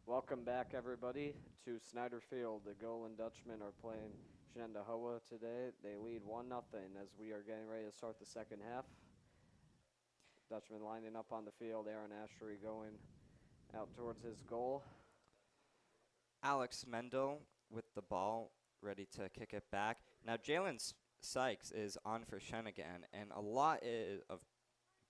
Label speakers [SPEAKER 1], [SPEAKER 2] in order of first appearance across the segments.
[SPEAKER 1] Welcome back, everybody, to Snyder Field. The Golan Dutchmen are playing Shen today. They lead 1-0 as we are getting ready to start the second half. Dutchman lining up on the field. Aaron Ashery going out towards his goal.
[SPEAKER 2] Alex Mendel with the ball, ready to kick it back. Now Jalen Sykes is on for Shen again, and a lot of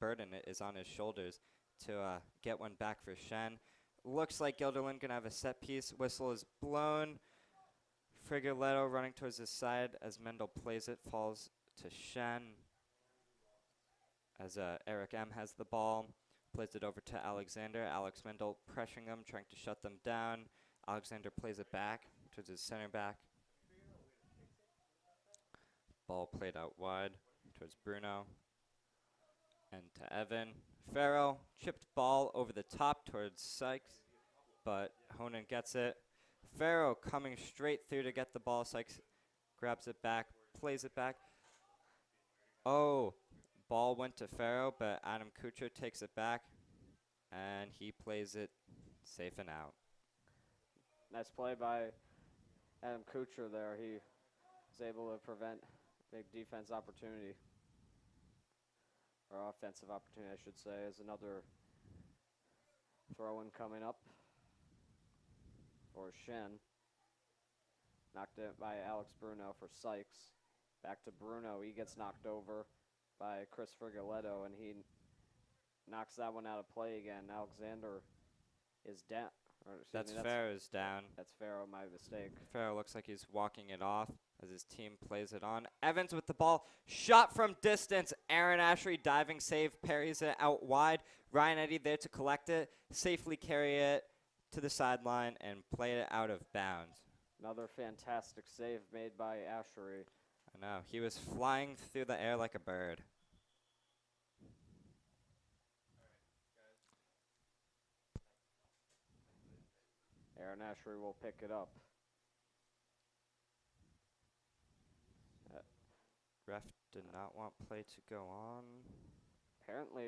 [SPEAKER 2] burden is on his shoulders to get one back for Shen. Looks like Gilderland gonna have a set piece. Whistle is blown. Frigoletto running towards his side as Mendel plays it, falls to Shen. As Eric M has the ball, plays it over to Alexander. Alex Mendel pressuring them, trying to shut them down. Alexander plays it back towards his center back. Ball played out wide towards Bruno and to Evan. Farrell chipped ball over the top towards Sykes, but Honan gets it. Farrell coming straight through to get the ball. Sykes grabs it back, plays it back. Oh, ball went to Farrell, but Adam Kuchar takes it back, and he plays it safe and out.
[SPEAKER 1] Nice play by Adam Kuchar there. He was able to prevent big defense opportunity, or offensive opportunity, I should say, as another throw-in coming up for Shen. Knocked it by Alex Bruno for Sykes. Back to Bruno. He gets knocked over by Chris Frigoletto, and he knocks that one out of play again. Alexander is down.
[SPEAKER 2] That's Farrell's down.
[SPEAKER 1] That's Farrell, my mistake.
[SPEAKER 2] Farrell looks like he's walking it off as his team plays it on. Evans with the ball, shot from distance. Aaron Ashery diving save, parries it out wide. Ryan Eddy there to collect it, safely carry it to the sideline and play it out of bounds.
[SPEAKER 1] Another fantastic save made by Ashery.
[SPEAKER 2] I know, he was flying through the air like a bird.
[SPEAKER 1] Aaron Ashery will pick it up.
[SPEAKER 2] Ref did not want play to go on.
[SPEAKER 1] Apparently,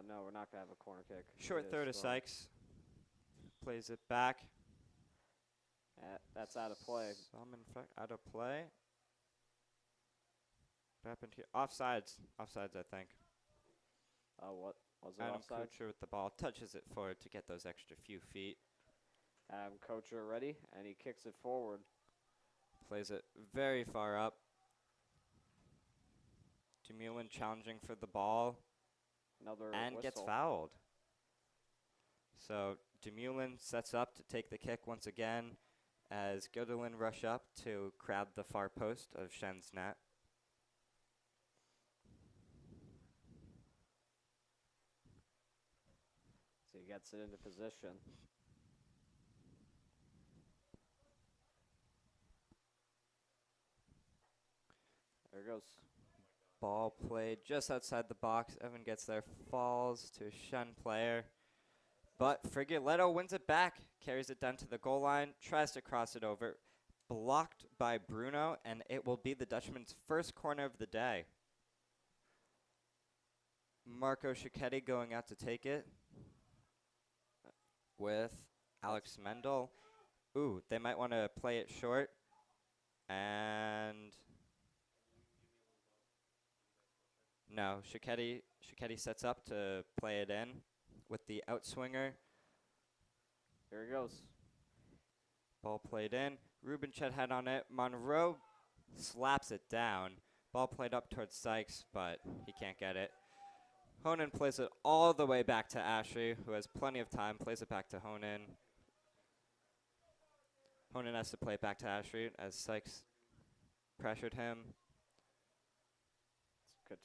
[SPEAKER 1] no, we're not going to have a corner kick.
[SPEAKER 2] Short throw to Sykes. Plays it back.
[SPEAKER 1] That's out of play.
[SPEAKER 2] Some in fact out of play. What happened here? Offsides. Offsides, I think.
[SPEAKER 1] What was it?
[SPEAKER 2] Adam
[SPEAKER 1] offside?
[SPEAKER 2] Kuchar with the ball touches it forward to get those extra few feet.
[SPEAKER 1] Kuchar ready, and he kicks it forward.
[SPEAKER 2] Plays it very far up. Demulin challenging for the ball.
[SPEAKER 1] Another
[SPEAKER 2] and
[SPEAKER 1] whistle.
[SPEAKER 2] Gets fouled. So Demulin sets up to take the kick once again as Gilderland rush up to crowd the far post of Shen's net.
[SPEAKER 1] So he gets it into position. There it goes.
[SPEAKER 2] Ball played just outside the box. Evan gets there, falls to a Shen player. But Frigoletto wins it back, carries it down to the goal line, tries to cross it over. Blocked by Bruno, and it will be the Dutchman's first corner of the day. Marco Cicchetti going out to take it with Alex Mendel. Ooh, they might want to play it short. And no, Cicchetti sets up to play it in with the outswinger.
[SPEAKER 1] Here he goes.
[SPEAKER 2] Ball played in. Ruben Chet had on it. Monroe slaps it down. Ball played up towards Sykes, but he can't get it. Honan plays it all the way back to Ashery, who has plenty of time. Plays it back to Honan. Honan has to play it back to Ashery as Sykes pressured him.
[SPEAKER 1] It's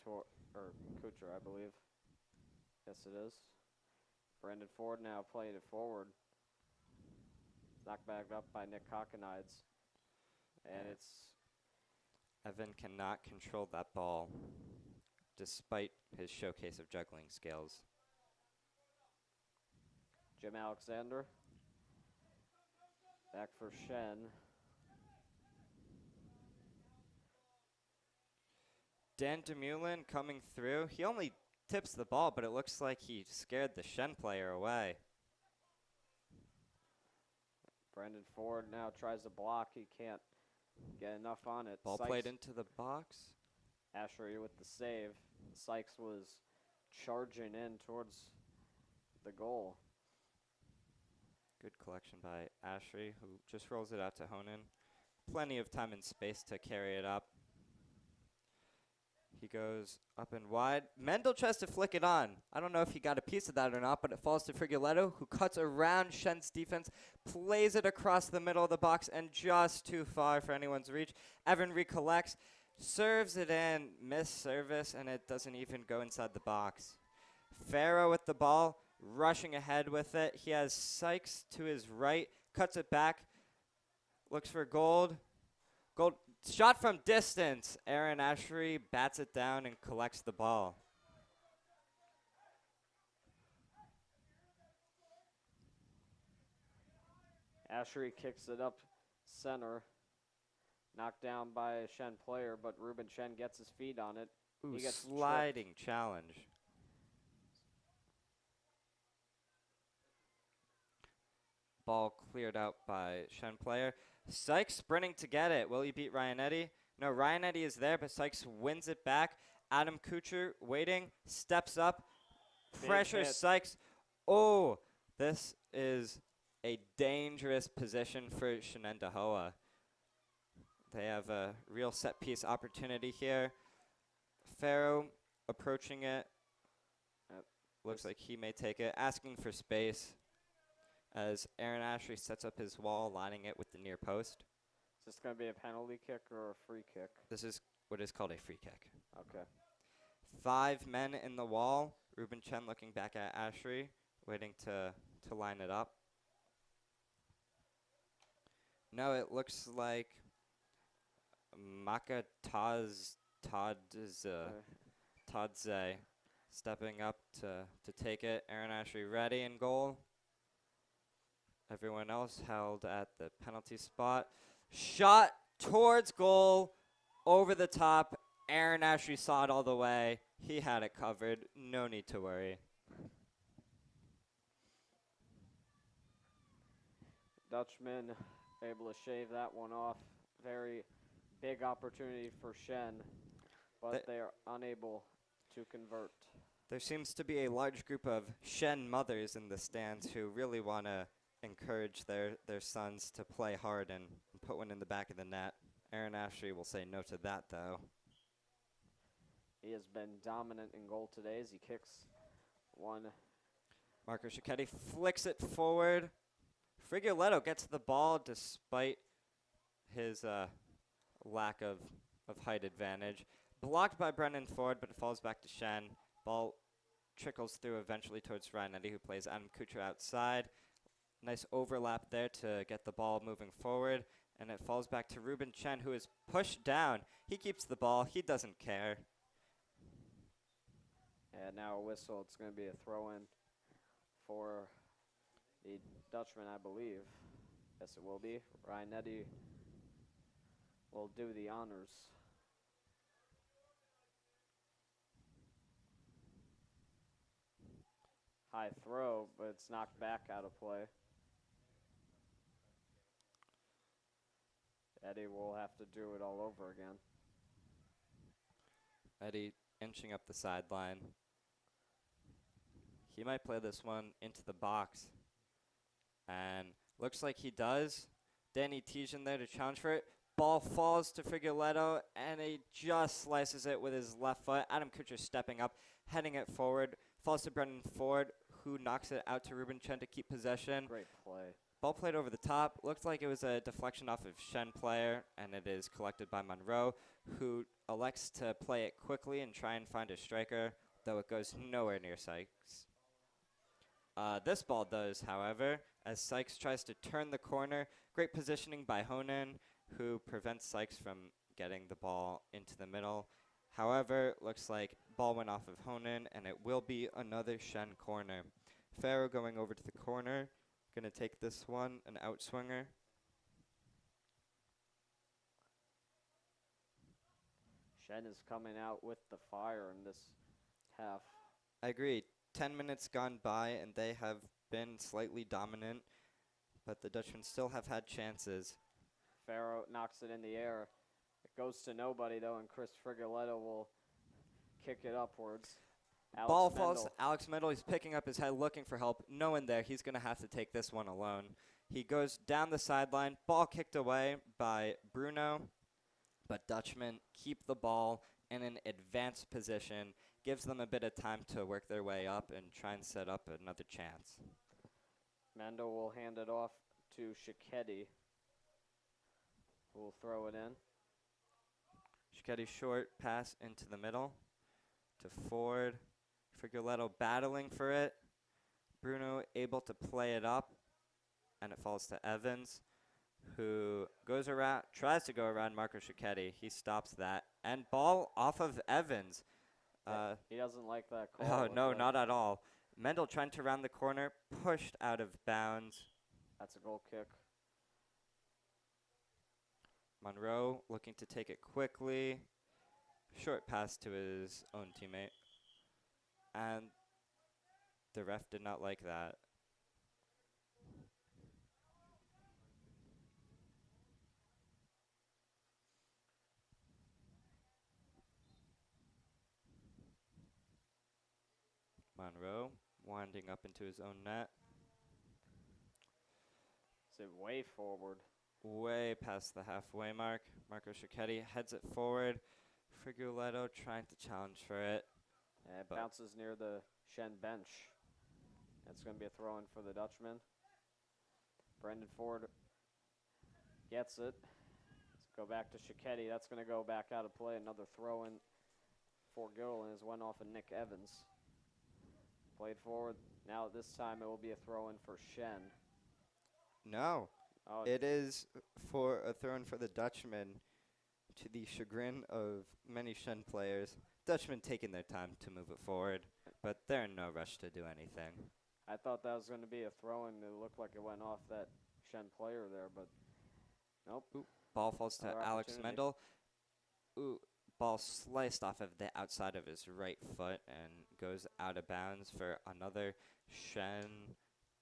[SPEAKER 1] Kuchar, I believe. Yes, it is. Brandon Ford now playing it forward. Knocked back up by Nick Cockenides. And it's...
[SPEAKER 2] Evan cannot control that ball, despite his showcase of juggling skills.
[SPEAKER 1] Jim Alexander. Back for Shen.
[SPEAKER 2] Dan Demulin coming through. He only tips the ball, but it looks like he scared the Shen player away.
[SPEAKER 1] Brendan Ford now tries to block. He can't get enough on it.
[SPEAKER 2] Ball
[SPEAKER 1] Sykes,
[SPEAKER 2] played into the box.
[SPEAKER 1] Ashery with the save. Sykes was charging in towards the goal.
[SPEAKER 2] Good collection by Ashery, who just rolls it out to Honan. Plenty of time and space to carry it up. He goes up and wide. Mendel tries to flick it on. I don't know if he got a piece of that or not, but it falls to Frigoletto, who cuts around Shen's defense, plays it across the middle of the box, and just too far for anyone's reach. Evan recollects, serves it in, missed service, and it doesn't even go inside the box. Farrow with the ball, rushing ahead with it. He has Sykes to his right, cuts it back, looks for Gold. Gold shot from distance. Aaron Ashery bats it down and collects the ball.
[SPEAKER 1] Ashery kicks it up center. Knocked down by a Shen player, but Ruben Shen gets his feet on it.
[SPEAKER 2] Ooh,
[SPEAKER 1] He gets
[SPEAKER 2] sliding challenge. Ball cleared out by Shen player. Sykes sprinting to get it. Will he beat Ryan Eddy? No, Ryan Eddy is there, but Sykes wins it back. Adam Kuchar waiting, steps up, pressures Sykes. Oh, this is a dangerous position for Shenendahoa. They have a real set piece opportunity here. Farrow approaching it. Looks like he may take it, asking for space as Aaron Ashery sets up his wall, lining it with the near post.
[SPEAKER 1] Is this going to be a penalty kick or a free kick?
[SPEAKER 2] This is what is called a free kick.
[SPEAKER 1] Okay.
[SPEAKER 2] 5 men in the wall. Ruben Chen looking back at Ashery, waiting to line it up. No, it looks like Maka Tadze stepping up to take it. Aaron Ashery ready in goal. Everyone else held at the penalty spot. Shot towards goal, over the top. Aaron Ashery saw it all the way. He had it covered. No need to worry.
[SPEAKER 1] Dutchman able to shave that one off. Very big opportunity for Shen, but they are unable to convert.
[SPEAKER 2] There seems to be a large group of Shen mothers in the stands who really want to encourage their sons to play hard and put one in the back of the net. Aaron Ashery will say no to that, though.
[SPEAKER 1] He has been dominant in goal today as he kicks one.
[SPEAKER 2] Marco Cicchetti flicks it forward. Frigoletto gets the ball despite his lack of height advantage. Blocked by Brendan Ford, but it falls back to Shen. Ball trickles through eventually towards Ryan Eddy, who plays Adam Kuchar outside. Nice overlap there to get the ball moving forward. And it falls back to Ruben Chen, who is pushed down. He keeps the ball. He doesn't care.
[SPEAKER 1] And now a whistle. It's going to be a throw-in for the Dutchman, I believe. Yes, it will be. Ryan Eddy will do the honors. High throw, but it's knocked back out of play. Eddy will have to do it all over again.
[SPEAKER 2] Eddy inching up the sideline. He might play this one into the box. And looks like he does. Danny Tijan there to challenge for it. Ball falls to Frigoletto, and he just slices it with his left foot. Adam Kuchar stepping up, heading it forward. Falls to Brendan Ford, who knocks it out to Ruben Chen to keep possession.
[SPEAKER 1] Great play.
[SPEAKER 2] Ball played over the top. Looked like it was a deflection off of Shen player, and it is collected by Monroe, who elects to play it quickly and try and find a striker, though it goes nowhere near Sykes. This ball does, however, as Sykes tries to turn the corner. Great positioning by Honan, who prevents Sykes from getting the ball into the middle. However, looks like ball went off of Honan, and it will be another Shen corner. Farrow going over to the corner. Going to take this one, an outswinger.
[SPEAKER 1] Shen is coming out with the fire in this half.
[SPEAKER 2] I agree. 10 minutes gone by, and they have been slightly dominant. but the Dutchmen still have had chances.
[SPEAKER 1] Farrow knocks it in the air. It goes to nobody, though, and Chris Frigoletto will kick it upwards.
[SPEAKER 2] Ball falls to Alex Mendel. He's picking up his head, looking for help. No one there. He's going to have to take this one alone. He goes down the sideline. Ball kicked away by Bruno, but Dutchmen keep the ball in an advanced position. Gives them a bit of time to work their way up and try and set up another chance.
[SPEAKER 1] Mendel will hand it off to Shiketti, who will throw it in.
[SPEAKER 2] Shiketti short pass into the middle to Ford. Frigoletto battling for it. Bruno able to play it up, and it falls to Evans, who goes around, tries to go around Marco Shiketti. He stops that, and ball off of Evans.
[SPEAKER 1] He doesn't like that call.
[SPEAKER 2] Oh, no, not at all. Mendel trying to round the corner, pushed out of bounds.
[SPEAKER 1] That's a goal kick.
[SPEAKER 2] Monroe looking to take it quickly. Short pass to his own teammate. And the ref did not like that. Monroe winding up into his own net.
[SPEAKER 1] Is it way forward?
[SPEAKER 2] Way past the halfway mark. Marco Shiketti heads it forward. Frigoletto trying to challenge for it.
[SPEAKER 1] And it bounces near the Shen bench. That's going to be a throw-in for the Dutchman. Brendan Ford gets it. Let's go back to Shiketti. That's going to go back out of play. Another throw-in for Gilliland. Has went off of Nick Evans. Played forward. Now this time it will be a throw-in for Shen.
[SPEAKER 2] No.
[SPEAKER 1] Oh,
[SPEAKER 2] It is for a throw-in for the Dutchman, to the chagrin of many Shen players. Dutchmen taking their time to move it forward, but they're in no rush to do anything.
[SPEAKER 1] I thought that was going to be a throw-in. It looked like it went off that Shen player there, but nope.
[SPEAKER 2] Ooh, ball falls to
[SPEAKER 1] Another
[SPEAKER 2] Alex
[SPEAKER 1] opportunity.
[SPEAKER 2] Mendel. Ooh, ball sliced off of the outside of his right foot and goes out of bounds for another Shen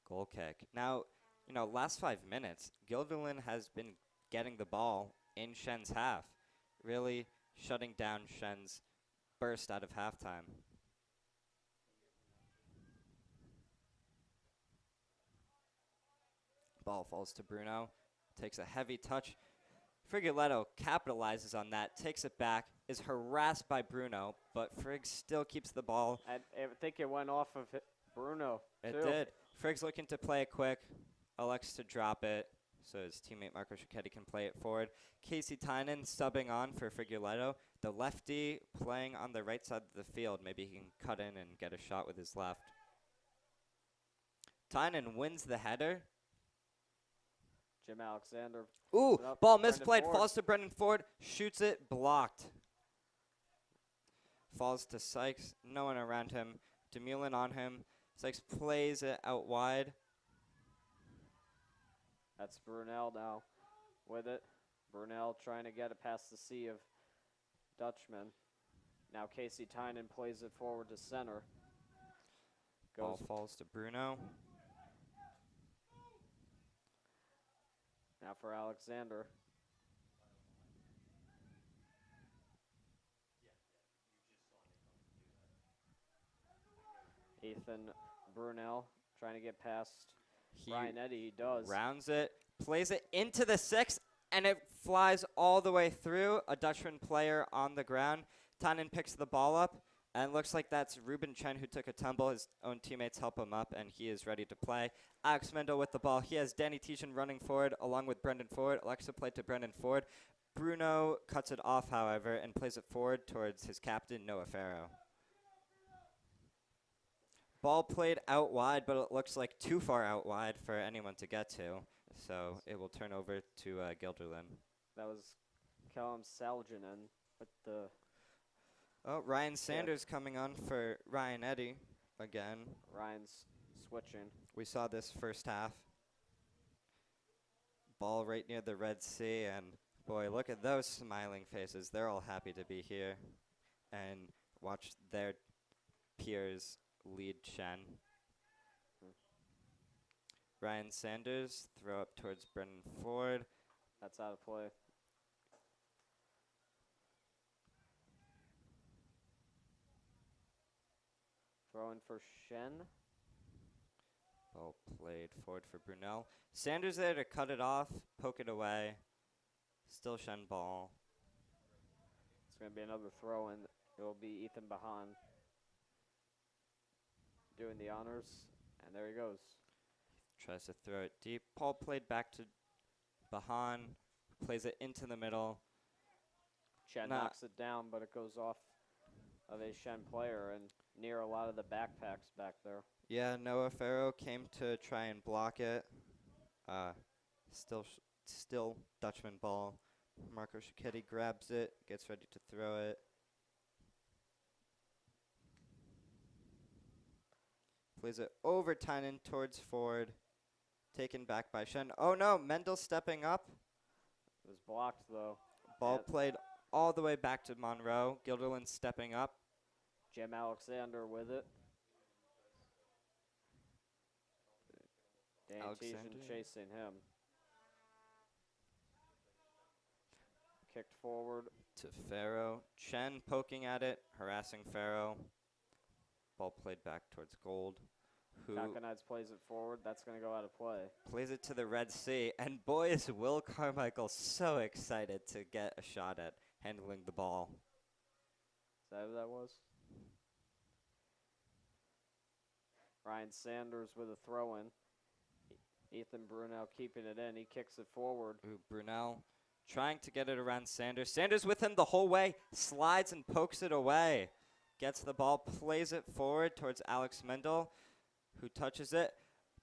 [SPEAKER 2] goal kick. Now, last 5 minutes, Guilderland has been getting the ball in Shen's half, really shutting down Shen's burst out of halftime. Ball falls to Bruno, takes a heavy touch. Frigoletto capitalizes on that, takes it back, is harassed by Bruno, but Frigg still keeps the ball.
[SPEAKER 1] I think it went off of Bruno,
[SPEAKER 2] It
[SPEAKER 1] too.
[SPEAKER 2] did. Frigg's looking to play it quick, elects to drop it, so his teammate Marco Shiketti can play it forward. Casey Tynan subbing on for Frigoletto. The lefty playing on the right side of the field. Maybe he can cut in and get a shot with his left. Tynan wins the header.
[SPEAKER 1] Jim Alexander.
[SPEAKER 2] Ooh,
[SPEAKER 1] Put up
[SPEAKER 2] ball
[SPEAKER 1] Brendan
[SPEAKER 2] misplayed,
[SPEAKER 1] Ford.
[SPEAKER 2] falls to Brendan Ford, shoots it, blocked. Falls to Sykes, no one around him. Demulin on him. Sykes plays it out wide.
[SPEAKER 1] That's Brunel now with it. Brunel trying to get it past the sea of Dutchmen. Now Casey Tynan plays it forward to center.
[SPEAKER 2] Ball falls to Bruno.
[SPEAKER 1] Now for Alexander. Ethan Brunel trying to get past
[SPEAKER 2] He
[SPEAKER 1] Ryan Eddy. He does.
[SPEAKER 2] rounds it, plays it into the 6, and it flies all the way through. A Dutchman player on the ground. Tynan picks the ball up, and it looks like that's Ruben Chen who took a tumble. His own teammates help him up, and he is ready to play. Alex Mendel with the ball. He has Danny Teachin running forward along with Brendan Ford. Alexa played to Brendan Ford. Bruno cuts it off, however, and plays it forward towards his captain, Noah Farrow. Ball played out wide, but it looks like too far out wide for anyone to get to. So it will turn over to Guilderland.
[SPEAKER 1] That was Callum Salginen with the
[SPEAKER 2] Oh, Ryan Sanders coming on for Ryan Eddy again.
[SPEAKER 1] Ryan's switching.
[SPEAKER 2] We saw this first half. Ball right near the Red Sea, and boy, look at those smiling faces. They're all happy to be here and watch their peers lead Shen. Ryan Sanders, throw up towards Brendan Ford.
[SPEAKER 1] That's out of play. Throw in for Shen.
[SPEAKER 2] Ball played forward for Brunel. Sanders there to cut it off, poke it away. Still Shen ball.
[SPEAKER 1] It's going to be another throw in. It will be Ethan Bahan doing the honors. And there he goes.
[SPEAKER 2] Tries to throw it deep. Ball played back to Bahan. Plays it into the middle.
[SPEAKER 1] Shen knocks it down, but it goes off of a Shen player and near a lot of the backpacks back there.
[SPEAKER 2] Yeah, Noah Farrow came to try and block it. Still Dutchman ball. Marco Cicchetti grabs it, gets ready to throw it. Plays it over Tynan towards Ford. Taken back by Shen. Oh no, Mendel stepping up.
[SPEAKER 1] It was blocked though.
[SPEAKER 2] Ball played all the way back to Monroe. Gilderland stepping up.
[SPEAKER 1] Jim Alexander with it. Dantian chasing him. Kicked forward.
[SPEAKER 2] To Farrow. Chen poking at it, harassing Farrow. Ball played back towards Gold. Who
[SPEAKER 1] Kakanides plays it forward. That's going to go out of play.
[SPEAKER 2] Plays it to the Red Sea. And boy, is Will Carmichael so excited to get a shot at handling the ball.
[SPEAKER 1] Is that who that was? Ryan Sanders with a throw-in. Ethan Brunel keeping it in. He kicks it forward.
[SPEAKER 2] Ooh, Brunel trying to get it around Sanders. Sanders with him the whole way. Slides and pokes it away. Gets the ball, plays it forward towards Alex Mendel, who touches it.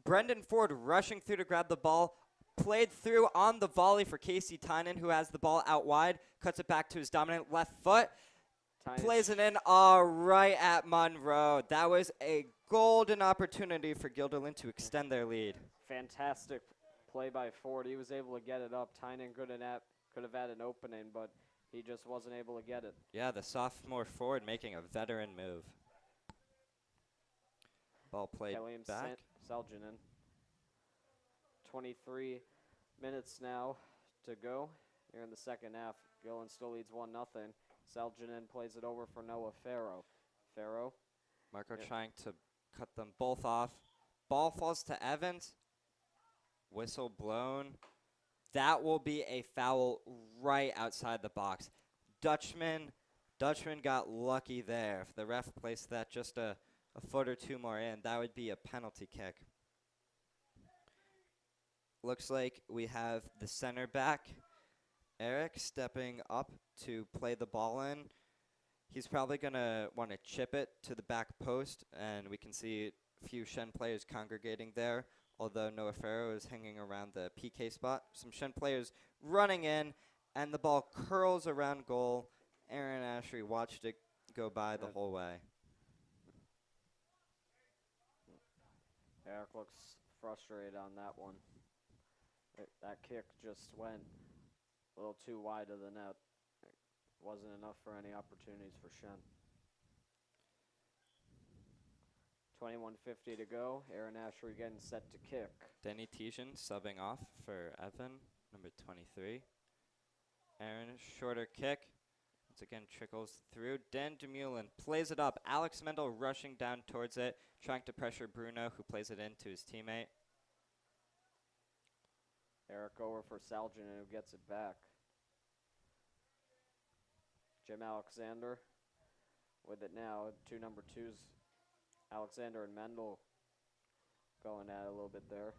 [SPEAKER 2] Brendan Ford rushing through to grab the ball. Played through on the volley for Casey Tynan, who has the ball out wide. Cuts it back to his dominant left foot. Plays it in right at Monroe. That was a golden opportunity for Guilderland to extend their lead.
[SPEAKER 1] Fantastic play by Ford. He was able to get it up. Tynan could have had an opening, but he just wasn't able to get it.
[SPEAKER 2] Yeah, the sophomore forward making a veteran move. Ball played back.
[SPEAKER 1] Seljanen. 23 minutes now to go here in the second half. Gillen still leads 1-0. Seljanen plays it over for Noah Farrow. Farrow.
[SPEAKER 2] Marco trying to cut them both off. Ball falls to Evans. Whistle blown. That will be a foul right outside the box. Dutchman got lucky there. If the ref placed that just a foot or two more in, that would be a penalty kick. Looks like we have the center back, Eric, stepping up to play the ball in. He's probably going to want to chip it to the back post, and we can see a few Shen players congregating there, although Noah Farrow is hanging around the PK spot. Some Shen players running in, and the ball curls around goal. Aaron Ashery watched it go by the whole way.
[SPEAKER 1] Eric looks frustrated on that one. That kick just went a little too wide of the net. It wasn't enough for any opportunities for Shen. 21:50 to go. Aaron Ashery getting set to kick.
[SPEAKER 2] Denny Tijan subbing off for Evan, number 23. Aaron, shorter kick. Once again, trickles through. Dan Demulin plays it up. Alex Mendel rushing down towards it, trying to pressure Bruno, who plays it in to his teammate.
[SPEAKER 1] Eric over for Seljanen, who gets it back. Jim Alexander with it now. Two number twos, Alexander and Mendel, going at it a little bit there.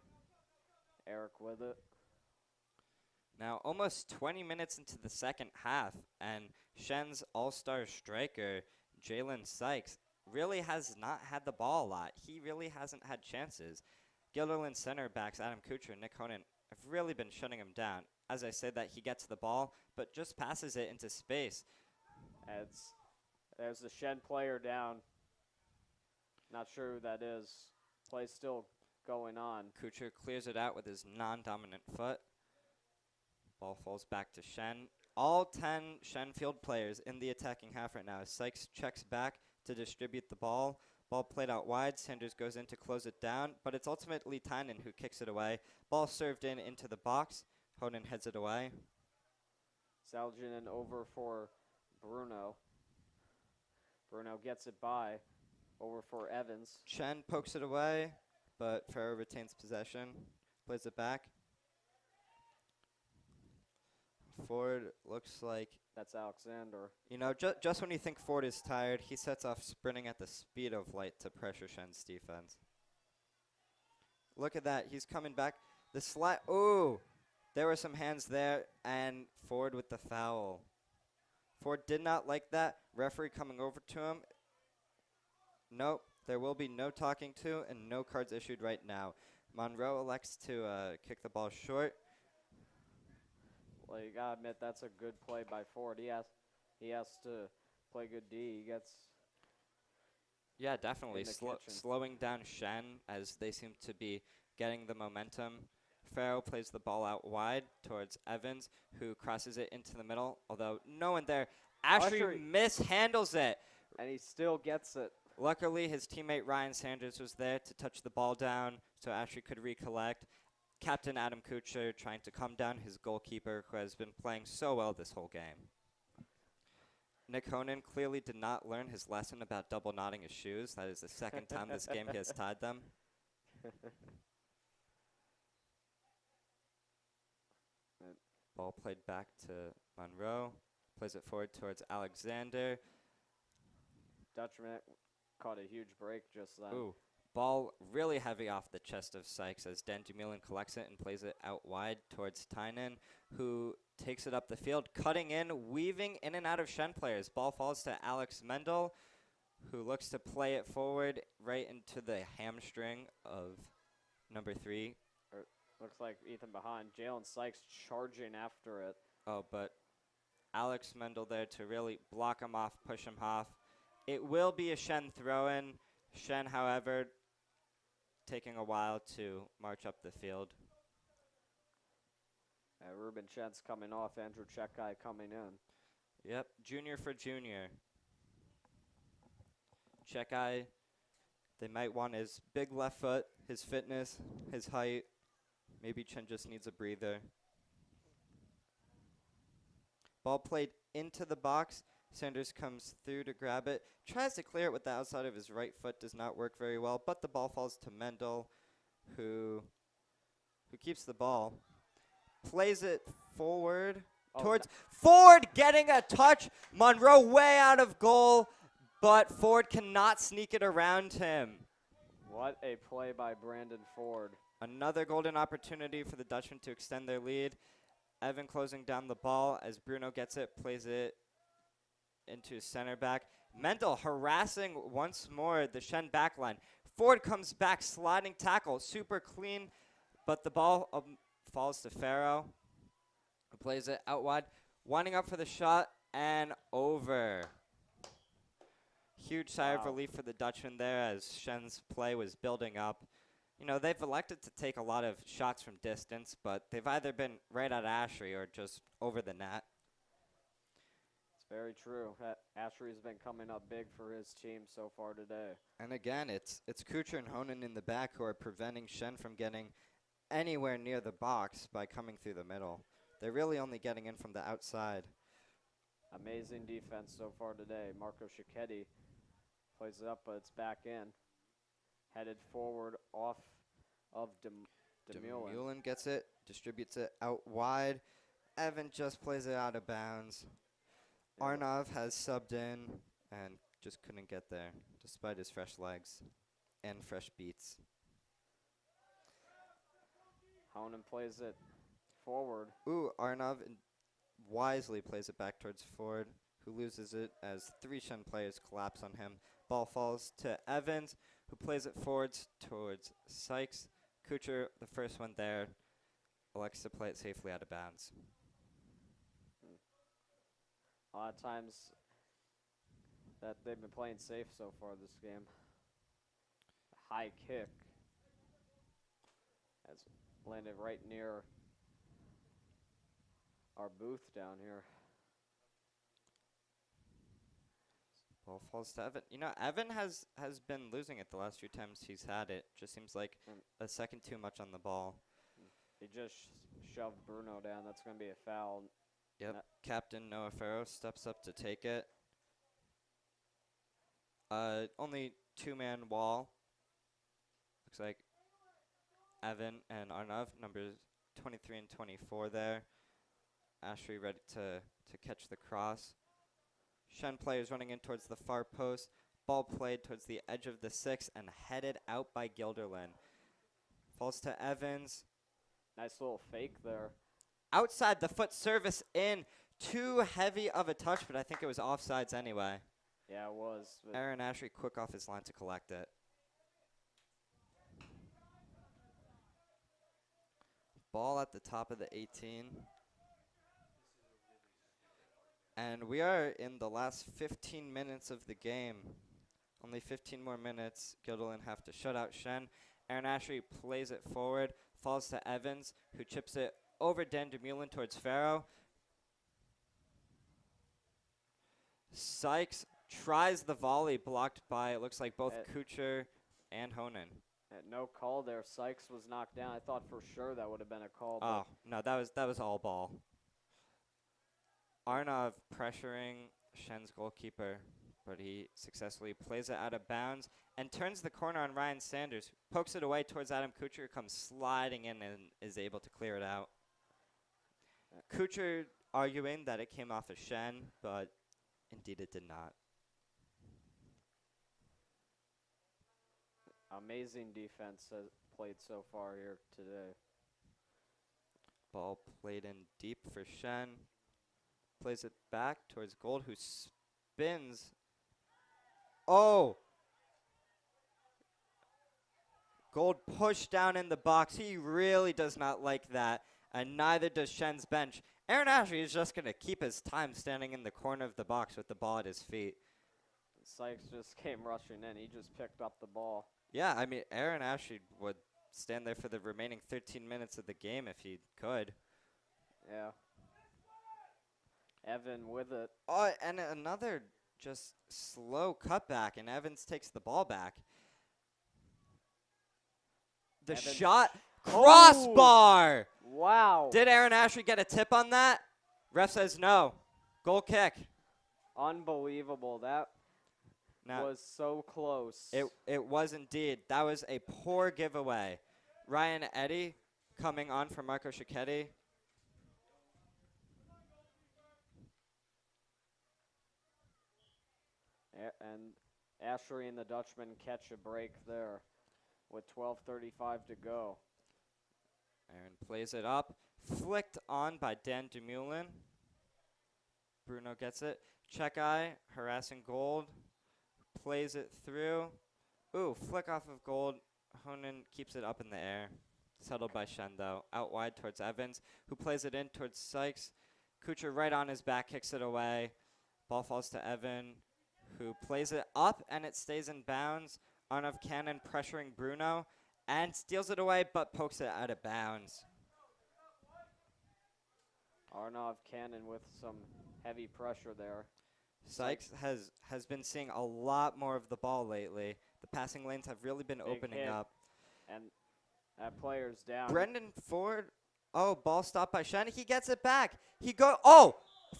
[SPEAKER 1] Eric with it.
[SPEAKER 2] Now almost 20 minutes into the second half, and Shen's all-star striker, Jalen Sykes, really has not had the ball a lot. He really hasn't had chances. Guilderland center backs Adam Kucher and Nick Honan have really been shutting him down. As I said, that he gets the ball, but just passes it into space.
[SPEAKER 1] There's the Shen player down. Not sure who that is. Play's still going on.
[SPEAKER 2] Kucher clears it out with his non-dominant foot. Ball falls back to Shen. All 10 Shen field players in the attacking half right now. Sykes checks back to distribute the ball. Ball played out wide. Sanders goes in to close it down, but it's ultimately Tynan who kicks it away. Ball served in into the box. Honan heads it away.
[SPEAKER 1] Salginen over for Bruno. Bruno gets it by. Over for Evans.
[SPEAKER 2] Shen pokes it away, but Farrow retains possession. Plays it back. Ford looks like,
[SPEAKER 1] That's Alexander.
[SPEAKER 2] you know, just when you think Ford is tired, he sets off sprinting at the speed of light to pressure Shen's defense. Look at that. He's coming back. The slide. Ooh, there were some hands there, and Ford with the foul. Ford did not like that. Referee coming over to him. Nope, there will be no talking to and no cards issued right now. Monroe elects to kick the ball short.
[SPEAKER 1] Well, you gotta admit that's a good play by Ford. He has to play good D. He gets
[SPEAKER 2] Yeah, definitely.
[SPEAKER 1] in the kitchen.
[SPEAKER 2] Slowing down Shen as they seem to be getting the momentum. Farrow plays the ball out wide towards Evans, who crosses it into the middle, although no one there. Ashley mishandles it.
[SPEAKER 1] and he still gets it.
[SPEAKER 2] Luckily, his teammate Ryan Sanders was there to touch the ball down so Ashley could recollect. Captain Adam Kuchar trying to calm down his goalkeeper, who has been playing so well this whole game. Nick Honan clearly did not learn his lesson about double knotting his shoes. That is the second time this game he has tied them. Ball played back to Monroe. Plays it forward towards Alexander.
[SPEAKER 1] Dutchman caught a huge break just then.
[SPEAKER 2] Ooh. Ball really heavy off the chest of Sykes as Dan Dumoulin collects it and plays it out wide towards Tynan, who takes it up the field, cutting in, weaving in and out of Shen players. Ball falls to Alex Mendel, who looks to play it forward right into the hamstring of number 3.
[SPEAKER 1] Looks like Ethan behind. Jalen Sykes charging after it.
[SPEAKER 2] Oh, but Alex Mendel there to really block him off, push him off. It will be a Shen throw-in. Shen, however, taking a while to march up the field.
[SPEAKER 1] Ruben Shen's coming off. Andrew Chekai coming in.
[SPEAKER 2] Yep, junior for junior. Chekai, they might want his big left foot, his fitness, his height. Maybe Chen just needs a breather. Ball played into the box. Sanders comes through to grab it. Tries to clear it with the outside of his right foot. Does not work very well. But the ball falls to Mendel, who keeps the ball. Plays it forward towards Ford, getting a touch. Monroe way out of goal, but Ford cannot sneak it around him.
[SPEAKER 1] What a play by Brandon Ford.
[SPEAKER 2] Another golden opportunity for the Dutchmen to extend their lead. Evan closing down the ball as Bruno gets it, plays it into center back. Mendel harassing once more the Shen backline. Ford comes back, sliding tackle, super clean, but the ball falls to Farrow, who plays it out wide, winding up for the shot, and over. Huge sigh of relief for the Dutchman there as Shen's play was building up. You know, they've elected to take a lot of shots from distance, but they've either been right at Ashley or just over the net.
[SPEAKER 1] It's very true. Ashley's been coming up big for his team so far today.
[SPEAKER 2] And again, it's Kuchar and Honan in the back who are preventing Shen from getting anywhere near the box by coming through the middle. They're really only getting in from the outside.
[SPEAKER 1] Amazing defense so far today. Marco Cicchetti plays it up, but it's back in. Headed forward off of Dumoulin.
[SPEAKER 2] Dumoulin gets it, distributes it out wide. Evan just plays it out of bounds.
[SPEAKER 1] Yeah.
[SPEAKER 2] Arnav has subbed in and just couldn't get there, despite his fresh legs and fresh beats.
[SPEAKER 1] Honan plays it forward.
[SPEAKER 2] Ooh, Arnav wisely plays it back towards Ford, who loses it as 3 Shen players collapse on him. Ball falls to Evans, who plays it forwards towards Sykes. Kuchar, the first one there, elects to play it safely out of bounds.
[SPEAKER 1] A lot of times that they've been playing safe so far this game. A high kick has landed right near our booth down here.
[SPEAKER 2] Ball falls to Evan. You know, Evan has been losing it the last few times he's had it. Just seems like
[SPEAKER 1] And
[SPEAKER 2] a second too much on the ball.
[SPEAKER 1] he just shoved Bruno down. That's going to be a foul.
[SPEAKER 2] Yep.
[SPEAKER 1] No-
[SPEAKER 2] Captain Noah Farrow steps up to take it. Only two-man wall. Looks like Evan and Arnav, numbers 23 and 24 there. Ashry ready to catch the cross. Shen players running in towards the far post. Ball played towards the edge of the 6 and headed out by Gilderlin. Falls to Evans.
[SPEAKER 1] Nice little fake there.
[SPEAKER 2] Outside the foot service in. Too heavy of a touch, but I think it was offsides anyway.
[SPEAKER 1] Yeah, it was. But
[SPEAKER 2] Aaron Ashry quick off his line to collect it. Ball at the top of the 18. And we are in the last 15 minutes of the game. Only 15 more minutes. Gilderlin have to shut out Shen. Aaron Ashry plays it forward. Falls to Evans, who chips it over Dan DeMulin towards Farrow. Sykes tries the volley, blocked by, it looks like, both Kuchar and Honan.
[SPEAKER 1] no call there. Sykes was knocked down. I thought for sure that would have been a call.
[SPEAKER 2] Oh, no, that was all ball. Arnav pressuring Shen's goalkeeper, but he successfully plays it out of bounds and turns the corner on Ryan Sanders, pokes it away towards Adam Kuchar, who comes sliding in and is able to clear it out. Kuchar arguing that it came off of Shen, but indeed it did not.
[SPEAKER 1] Amazing defense has played so far here today.
[SPEAKER 2] Ball played in deep for Shen. Plays it back towards Gold, who spins. Oh! Gold pushed down in the box. He really does not like that, and neither does Shen's bench. Aaron Ashry is just going to keep his time standing in the corner of the box with the ball at his feet.
[SPEAKER 1] Sykes just came rushing in. He just picked up the ball.
[SPEAKER 2] Yeah, I mean, Aaron Ashry would stand there for the remaining 13 minutes of the game if he could.
[SPEAKER 1] Yeah. Evan with it.
[SPEAKER 2] Oh, and another just slow cutback, and Evans takes the ball back. The
[SPEAKER 1] Evans.
[SPEAKER 2] shot, crossbar!
[SPEAKER 1] Wow.
[SPEAKER 2] Did Aaron Ashry get a tip on that? Ref says no. Goal kick.
[SPEAKER 1] Unbelievable. That
[SPEAKER 2] Now,
[SPEAKER 1] was so close.
[SPEAKER 2] it was indeed. That was a poor giveaway. Ryan Eddy coming on for Marco Cicchetti.
[SPEAKER 1] And Ashry and the Dutchman catch a break there with 12:35 to go.
[SPEAKER 2] Aaron plays it up. Flicked on by Dan DeMulin. Bruno gets it. Checkeye harassing Gold. Plays it through. Ooh, flick off of Gold. Honan keeps it up in the air. Settled by Shen, though. Out wide towards Evans, who plays it in towards Sykes. Kuchar right on his back, kicks it away. Ball falls to Evan, who plays it up, and it stays in bounds. Arnav Cannon pressuring Bruno, and steals it away, but pokes it out of bounds.
[SPEAKER 1] Arnav Cannon with some heavy pressure there.
[SPEAKER 2] Sykes has been seeing a lot more of the ball lately. The passing lanes have really been
[SPEAKER 1] Big
[SPEAKER 2] opening
[SPEAKER 1] hit.
[SPEAKER 2] up.
[SPEAKER 1] And that player's down.
[SPEAKER 2] Brendan Ford, oh, ball stopped by Shen. He gets it back. Oh,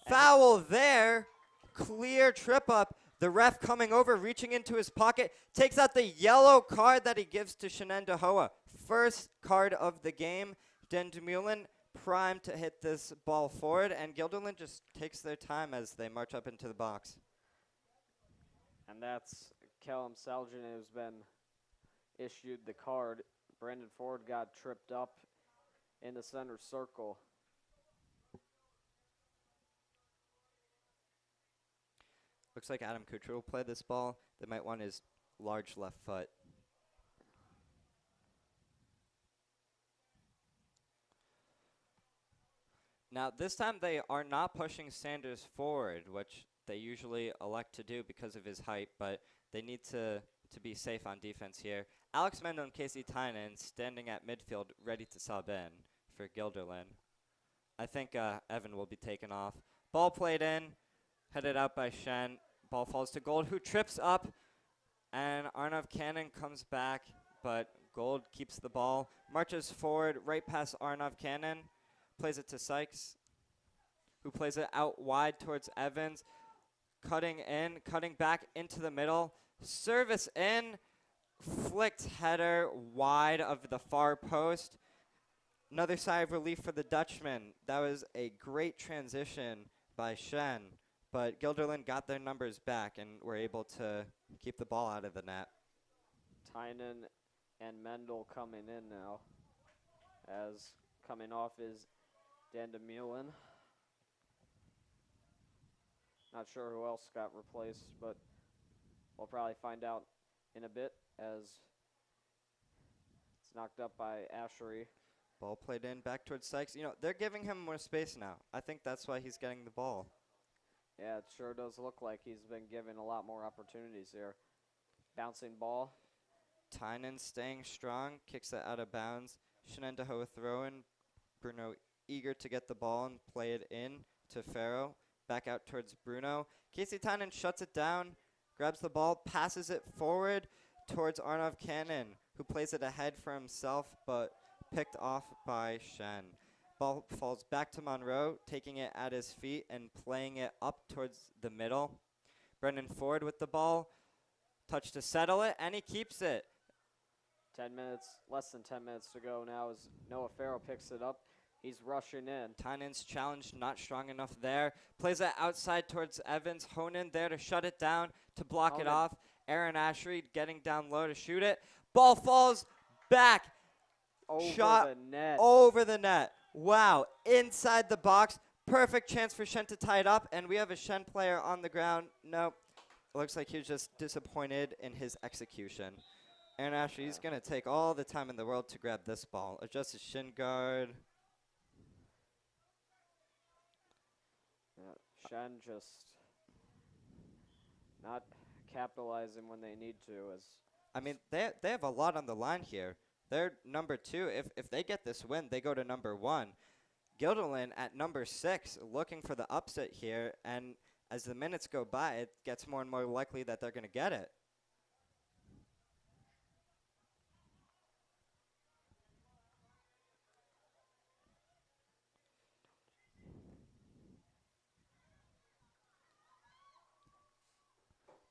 [SPEAKER 2] foul there. Clear trip up. The ref coming over, reaching into his pocket, takes out the yellow card that he gives to Shenenda Hoa. First card of the game. Den DeMulin primed to hit this ball forward, and Gilderlin just takes their time as they march up into the box.
[SPEAKER 1] And that's Callum Salgin who's been issued the card. Brendan Ford got tripped up in the center circle.
[SPEAKER 2] Looks like Adam Kuchar will play this ball. They might want his large left foot. Now, this time they are not pushing Sanders forward, which they usually elect to do because of his height, but they need to be safe on defense here. Alex Mendel and Casey Tynan standing at midfield ready to sub in for Gilderlin. I think Evan will be taken off. Ball played in, headed out by Shen. Ball falls to Gold, who trips up, and Arnav Cannon comes back, but Gold keeps the ball, marches forward right past Arnav Cannon, plays it to Sykes, who plays it out wide towards Evans, cutting back into the middle, service in, flicked header wide of the far post. Another sigh of relief for the Dutchman. That was a great transition by Shen, but Guilderland got their numbers back and were able to keep the ball out of the net.
[SPEAKER 1] Tynan and Mendel coming in now, as coming off is Dandemulen. Not sure who else got replaced, but we'll probably find out in a bit as it's knocked up by Ashery.
[SPEAKER 2] Ball played in back towards Sykes. You know, they're giving him more space now. I think that's why he's getting the ball.
[SPEAKER 1] Yeah, it sure does look like he's been given a lot more opportunities here. Bouncing ball.
[SPEAKER 2] Tynan staying strong, kicks it out of bounds. Shenendaho throw-in. Bruno eager to get the ball and play it in to Farrow. Back out towards Bruno. Casey Tynan shuts it down, grabs the ball, passes it forward towards Arnav Cannon, who plays it ahead for himself, but picked off by Shen. Ball falls back to Monroe, taking it at his feet and playing it up towards the middle. Brendan Ford with the ball. Touch to settle it, and he keeps it.
[SPEAKER 1] 10 minutes, less than 10 minutes to go now as Noah Farrow picks it up. He's rushing in.
[SPEAKER 2] Tynan's challenge not strong enough there. Plays it outside towards Evans. Honan there to shut it down, to block it off. Aaron Ashery getting down low to shoot it. Ball falls back. Shot
[SPEAKER 1] the net.
[SPEAKER 2] Over the net. Wow. Inside the box. Perfect chance for Shen to tie it up. And we have a Shen player on the ground. Nope. It looks like he was just disappointed in his execution. Aaron Ashery, he's going to take all the time in the world to grab this ball. Adjust his shin guard.
[SPEAKER 1] Shen just not capitalizing when they need to.
[SPEAKER 2] I mean, they have a lot on the line here. They're number 2. If they get this win, they go to number 1. Guilderland at number 6, looking for the upset here. And as the minutes go by, it gets more and more likely that they're going to get it.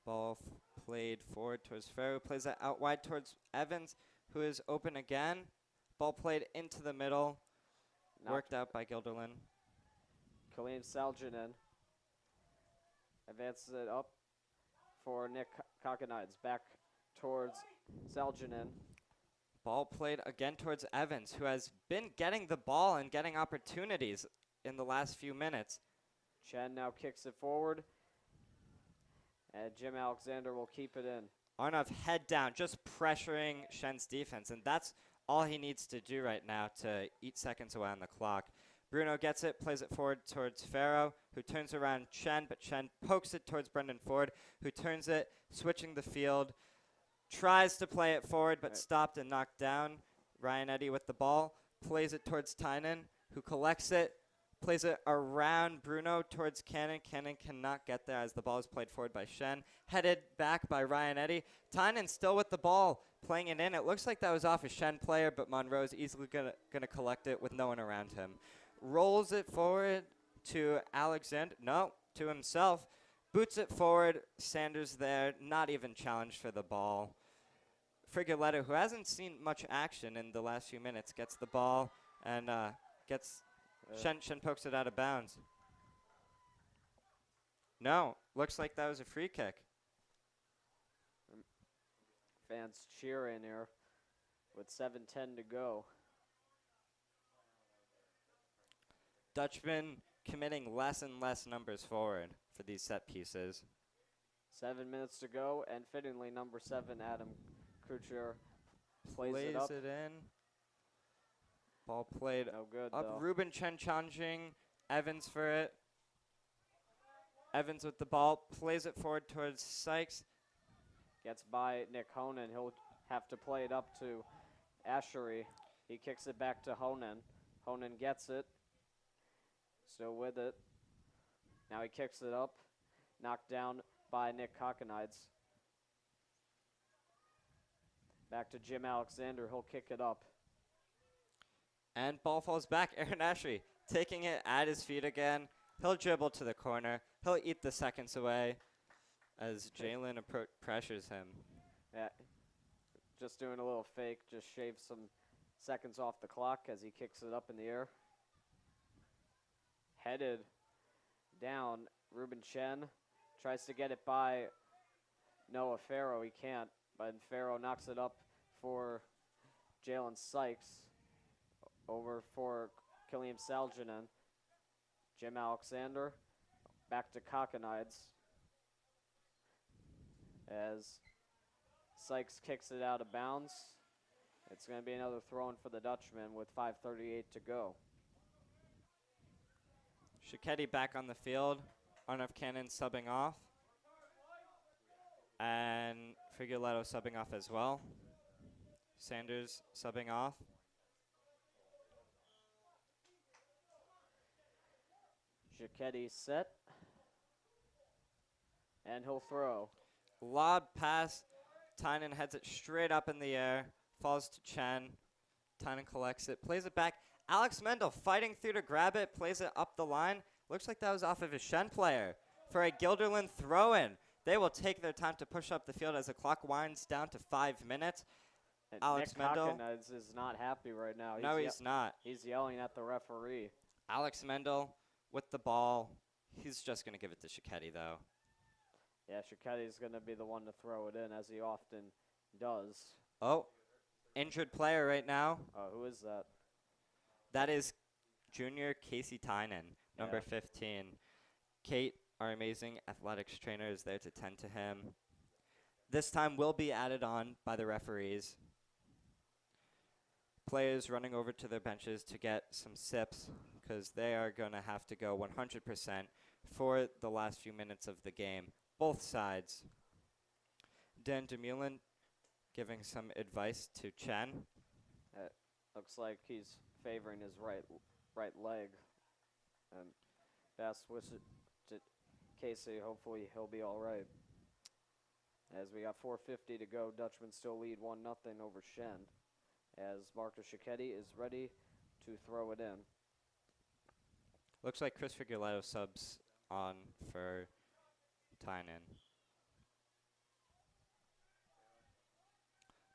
[SPEAKER 2] Ball played forward towards Farrow. Plays it out wide towards Evans, who is open again. Ball played into the middle. Worked out by Guilderland.
[SPEAKER 1] Kalim Saljinin advances it up for Nick Kakanides. Back towards Saljinin.
[SPEAKER 2] Ball played again towards Evans, who has been getting the ball and getting opportunities in the last few minutes.
[SPEAKER 1] Chen now kicks it forward. And Jim Alexander will keep it in.
[SPEAKER 2] Arnav head down, just pressuring Shen's defense, and that's all he needs to do right now to eat seconds away on the clock. Bruno gets it, plays it forward towards Farrow, who turns around Chen, but Chen pokes it towards Brendan Ford, who turns it, switching the field, tries to play it forward, but stopped and knocked down. Ryan Eddy with the ball, plays it towards Tynan, who collects it, plays it around Bruno towards Cannon. Cannon cannot get there as the ball is played forward by Shen. Headed back by Ryan Eddy. Tynan still with the ball, playing it in. It looks like that was off a Shen player, but Monroe's easily gonna collect it with no one around him. Rolls it forward to Alexander. No, to himself. Boots it forward. Sanders there, not even challenged for the ball. Frigoletta, who hasn't seen much action in the last few minutes, gets the ball and gets... Shen pokes it out of bounds. No, looks like that was a free kick.
[SPEAKER 1] Fans cheering here with 7:10 to go.
[SPEAKER 2] Dutchman committing less and less numbers forward for these set pieces.
[SPEAKER 1] 7 minutes to go, and fittingly, number 7, Adam Kucher, plays it up.
[SPEAKER 2] It in. Ball played
[SPEAKER 1] no good,
[SPEAKER 2] up.
[SPEAKER 1] though.
[SPEAKER 2] Ruben Chen challenging Evans for it. Evans with the ball, plays it forward towards Sykes.
[SPEAKER 1] Gets by Nick Honan. He'll have to play it up to Ashery. He kicks it back to Honan. Honan gets it. Still with it. Now he kicks it up. Knocked down by Nick Cockenides. Back to Jim Alexander. He'll kick it up.
[SPEAKER 2] And ball falls back. Aaron Ashley taking it at his feet again. He'll dribble to the corner. He'll eat the seconds away as Jalen pressures him.
[SPEAKER 1] Yeah, just doing a little fake. Just shaves some seconds off the clock as he kicks it up in the air. Headed down. Ruben Shen tries to get it by Noah Farrow. He can't, but Farrow knocks it up for Jalen Sykes. Over for Killiam Salginen. Jim Alexander. Back to Cockenides. As Sykes kicks it out of bounds. It's going to be another throw-in for the Dutchman with 5:38 to go.
[SPEAKER 2] Shiketti back on the field. Arnav Cannon subbing off. And Figueletto subbing off as well. Sanders subbing off.
[SPEAKER 1] Shiketti set. And he'll throw.
[SPEAKER 2] Lob pass. Tynan heads it straight up in the air. Falls to Chen. Tynan collects it. Plays it back. Alex Mendel fighting through to grab it. Plays it up the line. Looks like that was off of a Shen player. For a Gilderland throw-in. They will take their time to push up the field as the clock winds down to 5 minutes.
[SPEAKER 1] And
[SPEAKER 2] Alex
[SPEAKER 1] Nick
[SPEAKER 2] Mendel
[SPEAKER 1] Cockenides is not happy right now.
[SPEAKER 2] No, he's not.
[SPEAKER 1] He's yelling at the referee.
[SPEAKER 2] Alex Mendel with the ball. He's just going to give it to Shiketti, though.
[SPEAKER 1] Yeah, Shikketti's going to be the one to throw it in, as he often does.
[SPEAKER 2] Oh, injured player right now.
[SPEAKER 1] Who is that?
[SPEAKER 2] That is junior Casey Tynan, number
[SPEAKER 1] Yeah.
[SPEAKER 2] 15. Kate, our amazing athletics trainer, is there to tend to him. This time will be added on by the referees. Players running over to their benches to get some sips because they are going to have to go 100% for the last few minutes of the game. Both sides. Dan DeMullen giving some advice to Chen.
[SPEAKER 1] Looks like he's favoring his right leg. And best wishes to Casey. Hopefully he'll be all right. As we got 4:50 to go, Dutchmen still lead 1-0 over Shen. As Marcus Shiketti is ready to throw it in.
[SPEAKER 2] Looks like Chris Figueletto subs on for Tynan.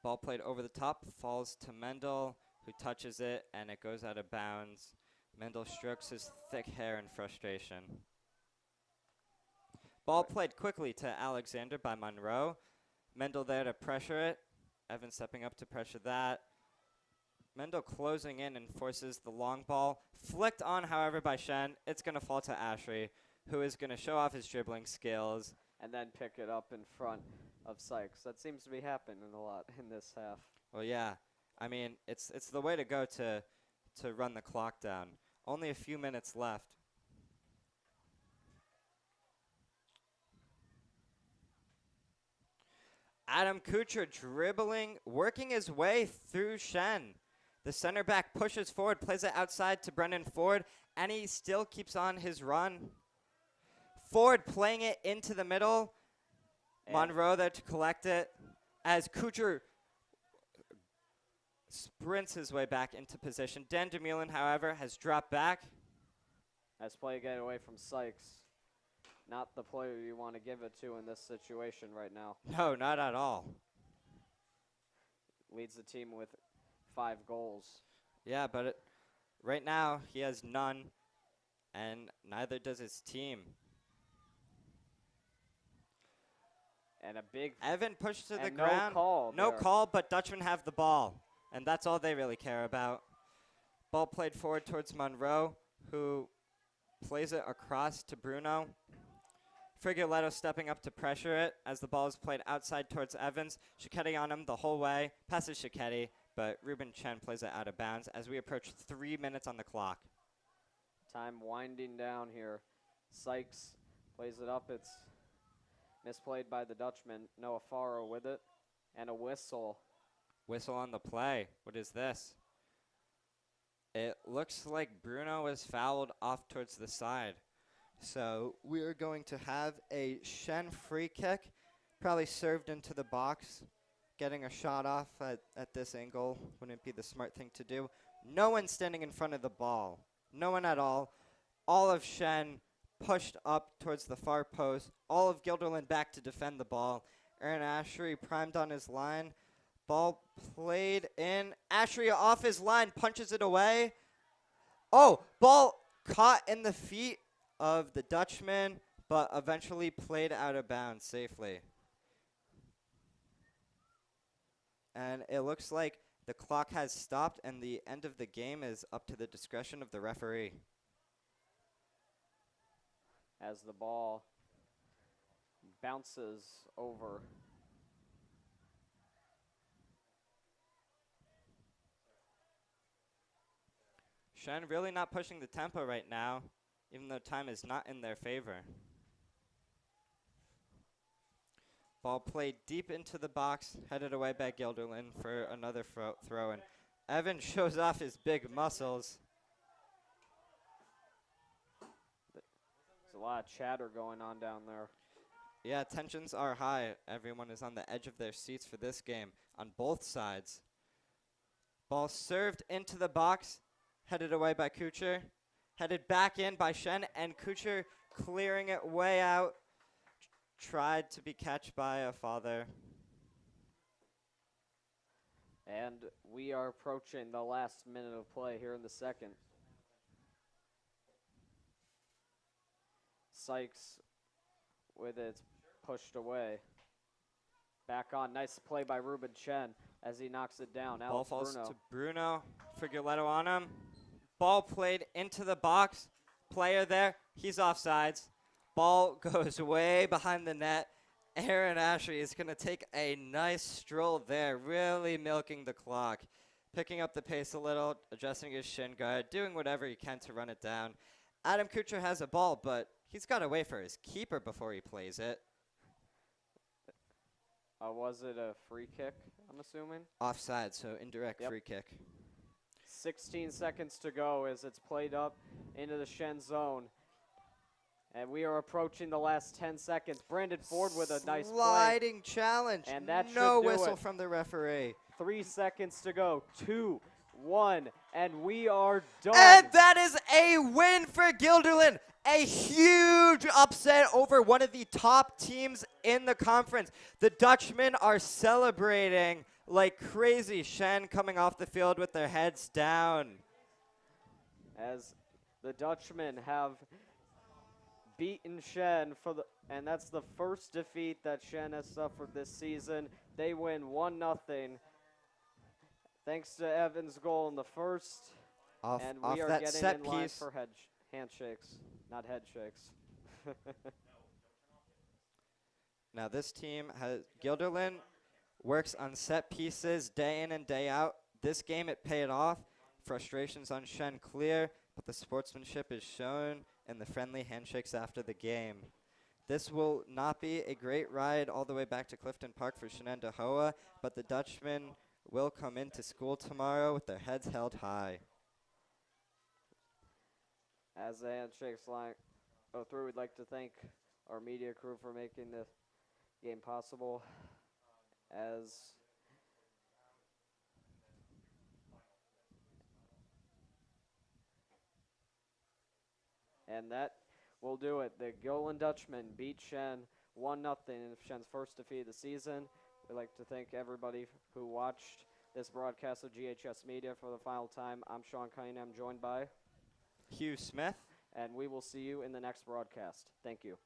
[SPEAKER 2] Ball played over the top, falls to Mendel, who touches it, and it goes out of bounds. Mendel strokes his thick hair in frustration. Ball played quickly to Alexander by Monroe. Mendel there to pressure it. Evan stepping up to pressure that. Mendel closing in and forces the long ball. Flicked on, however, by Shen. It's going to fall to Ashry, who is going to show off his dribbling skills.
[SPEAKER 1] And then pick it up in front of Sykes. That seems to be happening a lot in this half.
[SPEAKER 2] Well, yeah. I mean, it's the way to go to run the clock down. Only a few minutes left. Adam Kuchar dribbling, working his way through Shen. The center back pushes forward, plays it outside to Brendan Ford, and he still keeps on his run. Ford playing it into the middle. Monroe there to collect it as Kuchar sprints his way back into position. Dan DeMullen, however, has dropped back.
[SPEAKER 1] As play get away from Sykes. Not the player you want to give it to in this situation right now.
[SPEAKER 2] No, not at all.
[SPEAKER 1] Leads the team with 5 goals.
[SPEAKER 2] Yeah, but right now he has none, and neither does his team.
[SPEAKER 1] And a big
[SPEAKER 2] Evan pushed to the
[SPEAKER 1] no
[SPEAKER 2] ground.
[SPEAKER 1] Call
[SPEAKER 2] No
[SPEAKER 1] there.
[SPEAKER 2] call, but Dutchmen have the ball, and that's all they really care about. Ball played forward towards Monroe, who plays it across to Bruno. Frigoletto stepping up to pressure it as the ball is played outside towards Evans. Shiketti on him the whole way. Passes Shiketti, but Ruben Chen plays it out of bounds as we approach 3 minutes on the clock.
[SPEAKER 1] Time winding down here. Sykes plays it up. It's misplayed by the Dutchman. Noah Faro with it. And a whistle.
[SPEAKER 2] Whistle on the play. What is this? It looks like Bruno was fouled off towards the side. So we are going to have a Shen free kick, probably served into the box. Getting a shot off at this angle wouldn't be the smart thing to do. No one standing in front of the ball. No one at all. All of Shen pushed up towards the far post. All of Guilderland back to defend the ball. Aaron Ashery primed on his line. Ball played in. Ashery off his line, punches it away. Oh, ball caught in the feet of the Dutchman, but eventually played out of bounds safely. And it looks like the clock has stopped and the end of the game is up to the discretion of the referee.
[SPEAKER 1] As the ball bounces over.
[SPEAKER 2] Shen really not pushing the tempo right now, even though time is not in their favor. Ball played deep into the box, headed away by Guilderland for another throw. And Evan shows off his big muscles.
[SPEAKER 1] There's a lot of chatter going on down there.
[SPEAKER 2] Yeah, tensions are high. Everyone is on the edge of their seats for this game on both sides. Ball served into the box, headed away by Kucher. Headed back in by Shen, and Kucher clearing it way out. Tried to be catched by a father.
[SPEAKER 1] And we are approaching the last minute of play here in the second. Sykes with it pushed away. Back on. Nice play by Ruben Chen as he knocks it down.
[SPEAKER 2] Ball
[SPEAKER 1] Alex
[SPEAKER 2] falls
[SPEAKER 1] Bruno.
[SPEAKER 2] to Bruno. Figueletto on him. Ball played into the box. Player there. He's offsides. Ball goes way behind the net. Aaron Ashery is going to take a nice stroll there, really milking the clock. Picking up the pace a little, adjusting his shin guard, doing whatever he can to run it down. Adam Kucher has a ball, but he's got to wait for his keeper before he plays it.
[SPEAKER 1] Was it a free kick, I'm assuming?
[SPEAKER 2] Offside, so indirect free kick.
[SPEAKER 1] 16 seconds to go as it's played up into the Shen zone. And we are approaching the last 10 seconds. Brandon Ford with a nice play.
[SPEAKER 2] Sliding challenge.
[SPEAKER 1] And that
[SPEAKER 2] no
[SPEAKER 1] should do
[SPEAKER 2] whistle
[SPEAKER 1] it.
[SPEAKER 2] from the referee.
[SPEAKER 1] 3 seconds to go. 2, 1, and we are done.
[SPEAKER 2] And that is a win for Guilderland. A huge upset over one of the top teams in the conference. The Dutchmen are celebrating like crazy. Shen coming off the field with their heads down.
[SPEAKER 1] As the Dutchmen have beaten Shen and that's the first defeat that Shen has suffered this season. They win 1-0. Thanks to Evan's goal in the first. And we are
[SPEAKER 2] that
[SPEAKER 1] getting
[SPEAKER 2] set
[SPEAKER 1] in line
[SPEAKER 2] piece.
[SPEAKER 1] for handshakes, not head shakes.
[SPEAKER 2] Now this team Guilderland works on set pieces day in and day out. This game it paid off. Frustrations on Shen clear, but the sportsmanship is shown in the friendly handshakes after the game. This will not be a great ride all the way back to Clifton Park for Shenandoah, but the Dutchmen will come into school tomorrow with their heads held high.
[SPEAKER 1] As the handshakes go through, we'd like to thank our media crew for making the game possible. And that will do it. The Golan Dutchmen beat Shen 1-0 in Shen's first defeat of the season. We'd like to thank everybody who watched this broadcast of GHS Media for the final time. I'm Sean Cunningham, joined by
[SPEAKER 2] Hugh Smith.
[SPEAKER 1] And we will see you in the next broadcast. Thank you.